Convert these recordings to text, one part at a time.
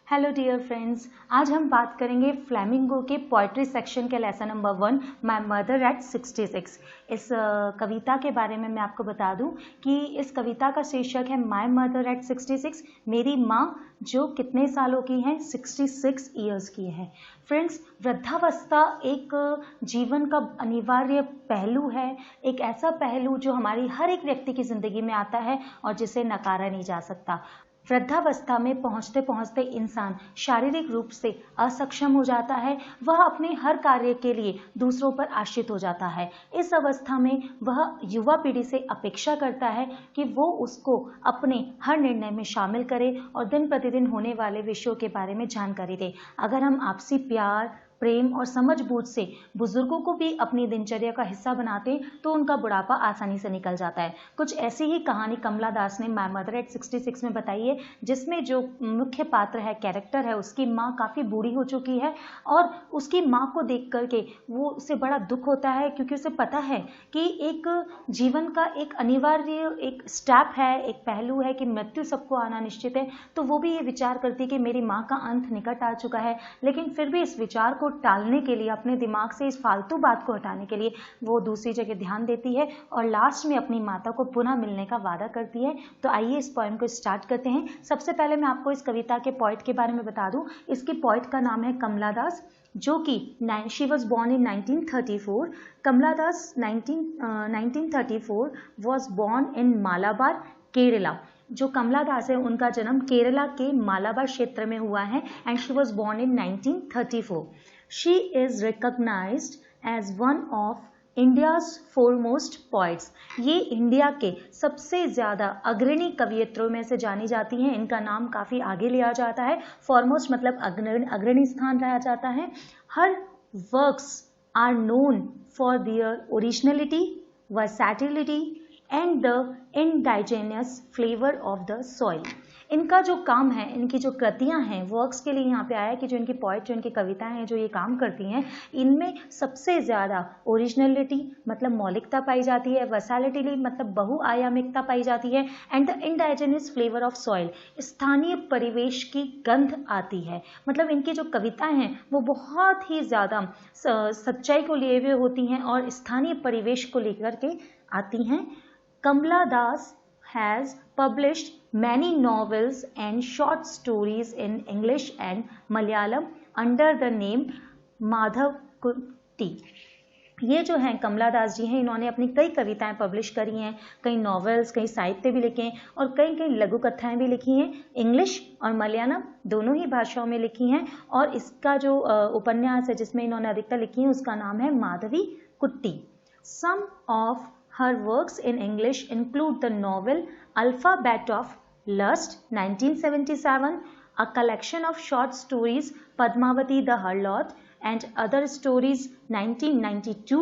Hello dear friends, आज हम बात करेंगे फ्लेमिंगो के पोइट्री सेक्शन के lesson number 1 my mother at 66। इस कविता के बारे में मैं आपको बता दूं कि इस कविता का शीर्षक है माय मदर एट 66, मेरी माँ जो कितने सालों की हैं, 66 ईयर्स की है। फ्रेंड्स, वृद्धावस्था एक जीवन का अनिवार्य पहलू है, एक ऐसा पहलू जो हमारी हर एक व्यक्ति की ज़िंदगी में आता है और जिसे नकारा नहीं जा सकता। वृद्धावस्था में पहुंचते पहुंचते इंसान शारीरिक रूप से असक्षम हो जाता है, वह अपने हर कार्य के लिए दूसरों पर आश्रित हो जाता है। इस अवस्था में वह युवा पीढ़ी से अपेक्षा करता है कि वो उसको अपने हर निर्णय में शामिल करे और दिन प्रतिदिन होने वाले विषयों के बारे में जानकारी दे। अगर हम आपसी प्यार, प्रेम और समझबूझ से बुजुर्गों को भी अपनी दिनचर्या का हिस्सा बनाते हैं तो उनका बुढ़ापा आसानी से निकल जाता है। कुछ ऐसी ही कहानी कमला दास ने माय मदर एट 66 में बताई है, जिसमें जो मुख्य पात्र है, कैरेक्टर है, उसकी माँ काफ़ी बूढ़ी हो चुकी है और उसकी माँ को देख करके वो उसे बड़ा दुख होता है, क्योंकि उसे पता है कि एक जीवन का एक अनिवार्य एक स्टेप है, एक पहलू है कि मृत्यु सबको आना निश्चित है। तो वो भी ये विचार करती है कि मेरी माँ का अंत निकट आ चुका है, लेकिन फिर भी इस विचार को टालने के लिए, अपने दिमाग से इस फालतू बात को हटाने के लिए वो दूसरी जगह ध्यान देती है और लास्ट में अपनी माता को पुनः मिलने का वादा करती है। तो आइए इस पोएम को स्टार्ट करते हैं। सबसे पहले मैं आपको इस कविता के पोएट के बारे में बता दूं। इसकी पोएट का नाम है कमला दास, जो कि she was born in 1934। Kamala Das 1934 was born in Malabar, Kerala. जो कमला दास है उनका जन्म केरला के मालाबार क्षेत्र में हुआ है and she was born in 1934। She is recognized as one of India's foremost poets. ये इंडिया के सबसे ज़्यादा अग्रणी कवियत्रों में से जानी जाती हैं। इनका नाम काफ़ी आगे लिया जाता है। फॉरमोस्ट मतलब अग्रणी स्थान रहा जाता है। Her works are known for their originality, versatility and the indigenous flavor of the soil. इनका जो काम है, इनकी जो कृतियां हैं, वर्क्स के लिए यहाँ पे आया कि जो इनकी पोइट, जो इनकी कविताएं हैं, जो ये काम करती हैं, इनमें सबसे ज़्यादा ओरिजिनलिटी मतलब मौलिकता पाई जाती है, वर्सैटिलिटी मतलब बहुआयामिकता पाई जाती है and the indigenous flavour of soil, स्थानीय परिवेश की गंध आती है। मतलब इनकी जो कविताएं हैं वो बहुत ही ज़्यादा सच्चाई को लिए हुए होती हैं और स्थानीय परिवेश को लेकर के आती हैं। कमला दास has published many novels and short stories in English and Malayalam under the name माधवकुट्टी। ये जो हैं कमला दास जी हैं, इन्होंने अपनी कई कविताएं पब्लिश करी हैं, कई नॉवेल्स, कई साहित्य भी लिखे हैं और कई कई लघु कथाएं भी लिखी हैं। इंग्लिश और मलयालम दोनों ही भाषाओं में लिखी हैं और इसका जो उपन्यास है जिसमें इन्होंने अधिकतर लिखी है उसका नाम है माधवी कुट्टी। सम of her works in English include the novel Alphabet of Lust 1977, a collection of short stories Padmavati the Harlot and other stories 1992,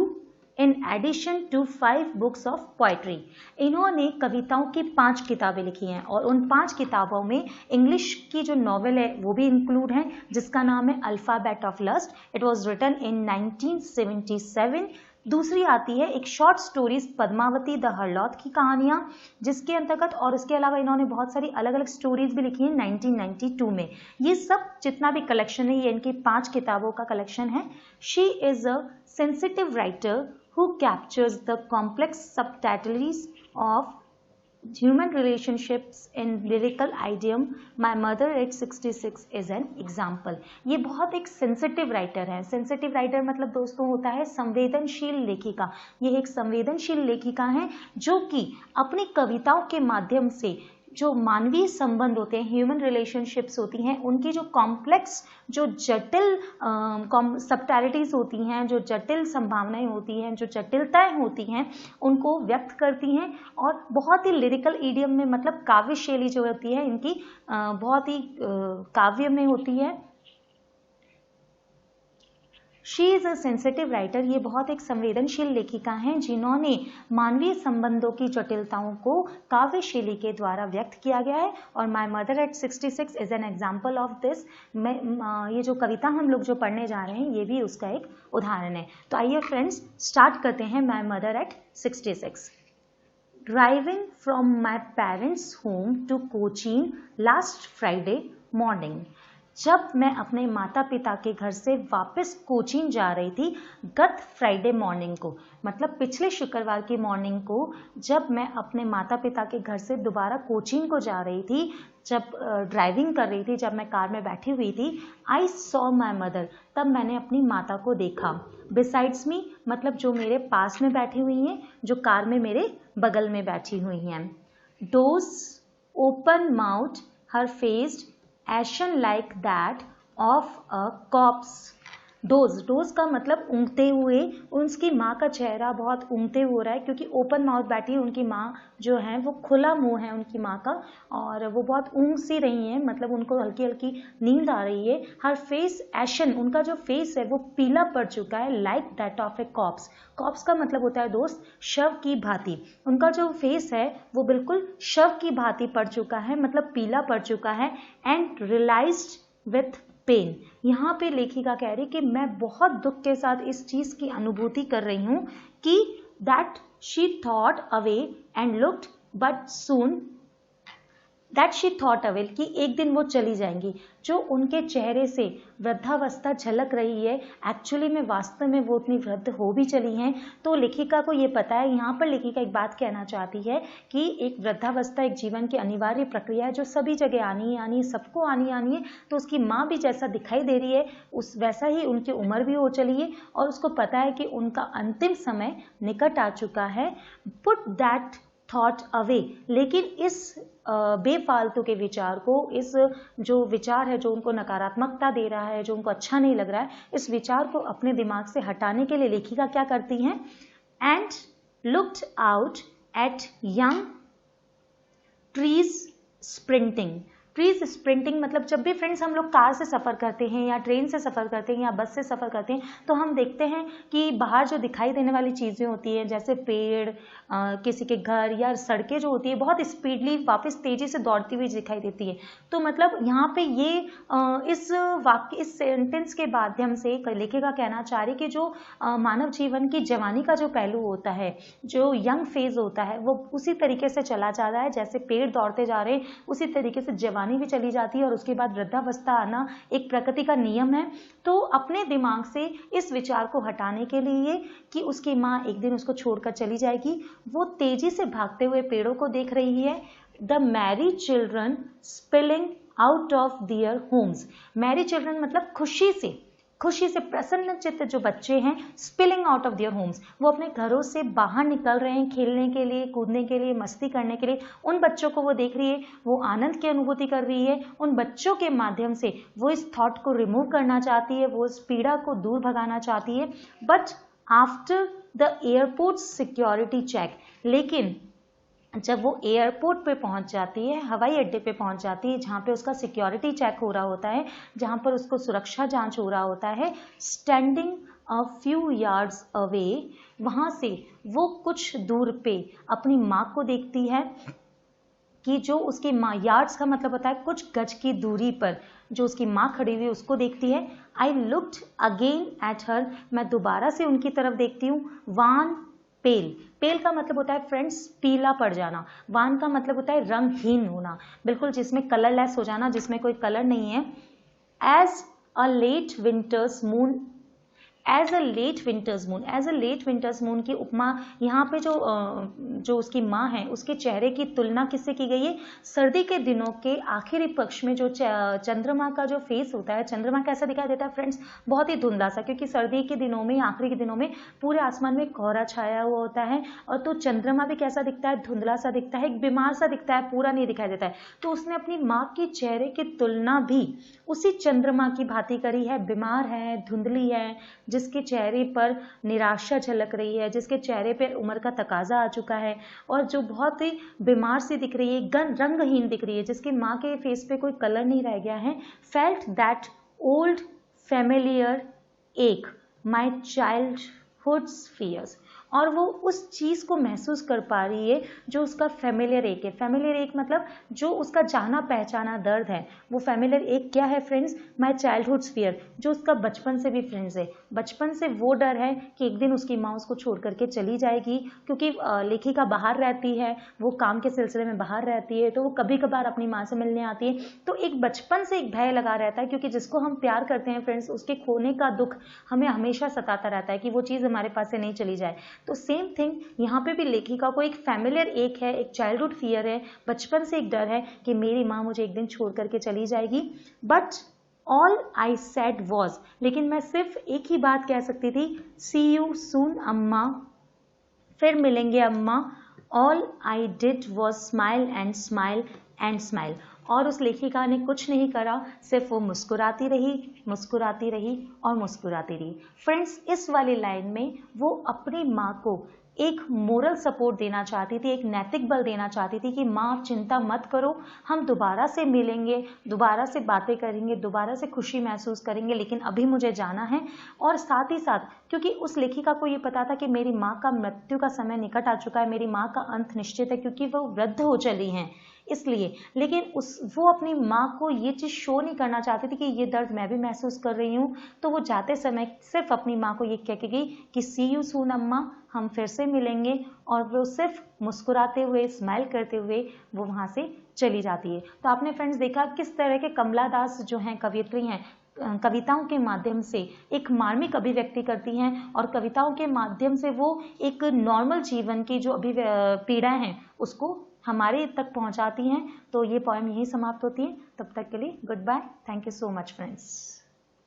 in addition to 5 books of poetry. इन्होंने कविताओं की 5 किताबें लिखी हैं और उन 5 किताबों में इंग्लिश की जो नॉवेल है वो भी इंक्लूड है, जिसका नाम है alphabet of lust. It was written in 1977। दूसरी आती है एक short stories Padmavati the harlot की कहानियाँ, जिसके अंतर्गत और इसके अलावा इन्होंने बहुत सारी अलग अलग स्टोरीज भी लिखी हैं 1992 में। ये सब जितना भी कलेक्शन है ये इनकी 5 किताबों का कलेक्शन है। She is a sensitive writer who captures the complex subtleties of human relationships in lyrical idiom. My mother at 66 is an example. ये बहुत एक सेंसिटिव राइटर है। सेंसिटिव राइटर मतलब दोस्तों होता है संवेदनशील लेखिका। ये एक संवेदनशील लेखिका है जो कि अपनी कविताओं के माध्यम से जो मानवीय संबंध होते हैं, ह्यूमन रिलेशनशिप्स होती हैं, उनकी जो कॉम्प्लेक्स, जो जटिल सबटैलिटीज़ होती हैं, जो जटिल संभावनाएं होती हैं, जो जटिलताएं होती हैं, उनको व्यक्त करती हैं और बहुत ही लिरिकल ईडियम में मतलब काव्य शैली जो होती है इनकी बहुत ही काव्य में होती है। She is a sensitive writer, ये बहुत एक संवेदनशील लेखिका हैं जिन्होंने मानवीय संबंधों की जटिलताओं को काव्य शैली के द्वारा व्यक्त किया गया है और my mother at 66 is an example of this. ये जो कविता हम लोग जो पढ़ने जा रहे हैं ये भी उसका एक उदाहरण है। तो आइए फ्रेंड्स स्टार्ट करते हैं my mother at 66। Driving from my parents home to Cochin last Friday morning. जब मैं अपने माता पिता के घर से वापस कोचीन जा रही थी गत फ्राइडे मॉर्निंग को, मतलब पिछले शुक्रवार की मॉर्निंग को जब मैं अपने माता पिता के घर से दोबारा कोचीन को जा रही थी, जब ड्राइविंग कर रही थी, जब मैं कार में बैठी हुई थी, आई सॉ माई मदर, तब मैंने अपनी माता को देखा। बिसाइड्स मी मतलब जो मेरे पास में बैठी हुई हैं, जो कार में मेरे बगल में बैठी हुई हैं। Dose open mouth her faced ashen like that of a corpse। Dose का मतलब ऊँघते हुए, उसकी माँ का चेहरा बहुत ऊँघते हो रहा है क्योंकि ओपन माउथ बैठी है उनकी माँ जो है, वो खुला मुंह है उनकी माँ का और वो बहुत ऊँघ सी रही हैं, मतलब उनको हल्की हल्की नींद आ रही है। हर फेस एशन, उनका जो फेस है वो पीला पड़ चुका है, like that of a corpse. Corpse का मतलब होता है दोस्त शव की भांति, उनका जो फेस है वो बिल्कुल शव की भांति पड़ चुका है, मतलब पीला पड़ चुका है। एंड रियलाइज्ड विथ पेन, यहाँ पे लेखिका कह रही कि मैं बहुत दुख के साथ इस चीज की अनुभूति कर रही हूँ कि that she thought away and looked but soon that she thought away, कि एक दिन वो चली जाएंगी। जो उनके चेहरे से वृद्धावस्था झलक रही है, एक्चुअली में वास्तव में वो उतनी वृद्ध हो भी चली हैं। तो लेखिका को ये पता है, यहाँ पर लेखिका एक बात कहना चाहती है कि एक वृद्धावस्था एक जीवन की अनिवार्य प्रक्रिया है जो सभी जगह आनी है, सबको आनी है। तो उसकी माँ भी जैसा दिखाई दे रही है उस वैसा ही उनकी उम्र भी हो चली है और उसको पता है कि उनका अंतिम समय निकट आ चुका है। पुट दैट थॉट अवे, लेकिन इस बेफालतू के विचार को, इस जो विचार है जो उनको नकारात्मकता दे रहा है, जो उनको अच्छा नहीं लग रहा है, इस विचार को अपने दिमाग से हटाने के लिए लेखिका क्या करती हैं? And looked out at young trees sprinting. Trees sprinting मतलब जब भी फ्रेंड्स हम लोग कार से सफ़र करते हैं या ट्रेन से सफ़र करते हैं या बस से सफ़र करते हैं तो हम देखते हैं कि बाहर जो दिखाई देने वाली चीज़ें होती हैं, जैसे पेड़, किसी के घर या सड़कें जो होती है, बहुत स्पीडली वापस तेज़ी से दौड़ती हुई दिखाई देती है। तो मतलब यहाँ पे ये इस वाक्य, इस सेंटेंस के माध्यम से लेखिका कहना चाह रही कि जो मानव जीवन की जवानी का जो पहलू होता है, जो यंग फेज होता है, वो उसी तरीके से चला जा रहा है जैसे पेड़ दौड़ते जा रहे हैं, उसी तरीके से जवानी भी चली जाती है और उसके बाद वृद्धावस्था आना एक प्रकृति का नियम है। तो अपने दिमाग से इस विचार को हटाने के लिए कि उसकी माँ एक दिन उसको छोड़कर चली जाएगी, वो तेजी से भागते हुए पेड़ों को देख रही है। The Mary children spilling out of their homes. Mary children मतलब खुशी से प्रसन्न चित्त जो बच्चे हैं, spilling out of their homes, वो अपने घरों से बाहर निकल रहे हैं खेलने के लिए, कूदने के लिए, मस्ती करने के लिए। उन बच्चों को वो देख रही है, वो आनंद की अनुभूति कर रही है। उन बच्चों के माध्यम से वो इस थॉट को रिमूव करना चाहती है, वो इस पीड़ा को दूर भगाना चाहती है। But after the airport security check, लेकिन जब वो एयरपोर्ट पे पहुंच जाती है, हवाई अड्डे पे पहुंच जाती है, जहाँ पे उसका सिक्योरिटी चेक हो रहा होता है, जहाँ पर उसको सुरक्षा जांच हो रहा होता है, standing a few yards away, वहाँ से वो कुछ दूर पे अपनी माँ को देखती है कि जो उसकी माँ, यार्ड्स का मतलब होता है कुछ गज की दूरी पर जो उसकी माँ खड़ी हुई उसको देखती है। I looked again at her, मैं दोबारा से उनकी तरफ देखती हूँ। वान पेल का मतलब होता है फ्रेंड्स पीला पड़ जाना। वान का मतलब होता है रंगहीन होना, बिल्कुल जिसमें कलरलेस हो जाना, जिसमें कोई कलर नहीं है। As a late winter's moon, as a late winter's moon की उपमा यहाँ पे जो उसकी माँ है उसके चेहरे की तुलना किससे की गई है? सर्दी के दिनों के आखिरी पक्ष में जो चंद्रमा का जो फेस होता है, चंद्रमा कैसा दिखाई देता है फ्रेंड्स? बहुत ही धुंधला सा, क्योंकि सर्दी के दिनों में, आखिरी के दिनों में पूरे आसमान में कोहरा छाया हुआ होता है और तो चंद्रमा भी कैसा दिखता है? धुंधला सा दिखता है, एक बीमार सा दिखता है, पूरा नहीं दिखाई देता है। तो उसने अपनी माँ के चेहरे की तुलना भी उसी चंद्रमा की भांति करी है। बीमार है, धुंधली है, जिसके चेहरे पर निराशा झलक रही है, जिसके चेहरे पर उम्र का तकाजा आ चुका है और जो बहुत ही बीमार सी दिख रही है, रंगहीन दिख रही है, जिसकी माँ के फेस पे कोई कलर नहीं रह गया है। फेल्ट दैट ओल्ड फेमिलियर एक माई चाइल्डहुड्स फियर्स, और वो उस चीज़ को महसूस कर पा रही है जो उसका फेमिलियर एक है। फेमिलियर एक मतलब जो उसका जाना पहचाना दर्द है। वो फेमिलियर एक क्या है फ्रेंड्स? माय चाइल्डहुड फियर, जो उसका बचपन से भी फ्रेंड्स है। बचपन से वो डर है कि एक दिन उसकी माँ उसको छोड़ करके चली जाएगी, क्योंकि लेखिका बाहर रहती है, वो काम के सिलसिले में बाहर रहती है, तो वो कभी कभार अपनी माँ से मिलने आती है। तो एक बचपन से एक भय लगा रहता है, क्योंकि जिसको हम प्यार करते हैं फ्रेंड्स, उसके खोने का दुख हमें हमेशा सताता रहता है कि वो चीज़ हमारे पास से नहीं चली जाए। तो सेम थिंग यहाँ पे भी लेखिका को एक फैमिलियर एक है, एक चाइल्डहुड फियर है, बचपन से एक डर है कि मेरी माँ मुझे एक दिन छोड़ करके चली जाएगी। But all I said was, लेकिन मैं सिर्फ एक ही बात कह सकती थी, सी यू सून अम्मा, फिर मिलेंगे अम्मा। All I did was smile and smile and smile. और उस लेखिका ने कुछ नहीं करा, सिर्फ वो मुस्कुराती रही, मुस्कुराती रही और मुस्कुराती रही। फ्रेंड्स, इस वाली लाइन में वो अपनी माँ को एक मोरल सपोर्ट देना चाहती थी, एक नैतिक बल देना चाहती थी कि माँ आप चिंता मत करो, हम दोबारा से मिलेंगे, दोबारा से बातें करेंगे, दोबारा से खुशी महसूस करेंगे, लेकिन अभी मुझे जाना है। और साथ ही साथ क्योंकि उस लेखिका को ये पता था कि मेरी माँ का मृत्यु का समय निकट आ चुका है, मेरी माँ का अंत निश्चित है, क्योंकि वो वृद्ध हो चली हैं इसलिए। लेकिन वो अपनी माँ को ये चीज़ शो नहीं करना चाहती थी कि ये दर्द मैं भी महसूस कर रही हूँ। तो वो जाते समय सिर्फ अपनी माँ को ये कह के गई कि सी यू सून अम्मा, हम फिर से मिलेंगे। और वो सिर्फ मुस्कुराते हुए, स्माइल करते हुए वो वहाँ से चली जाती है। तो आपने फ्रेंड्स देखा किस तरह के कमला दास जो हैं, कवयित्री हैं, कविताओं के माध्यम से एक मार्मिक अभिव्यक्ति करती हैं, और कविताओं के माध्यम से वो एक नॉर्मल जीवन की जो पीड़ाएं हैं उसको हमारे तक पहुंचाती हैं। तो ये पोएम यहीं समाप्त होती है। तब तक के लिए goodbye. Thank you so much friends.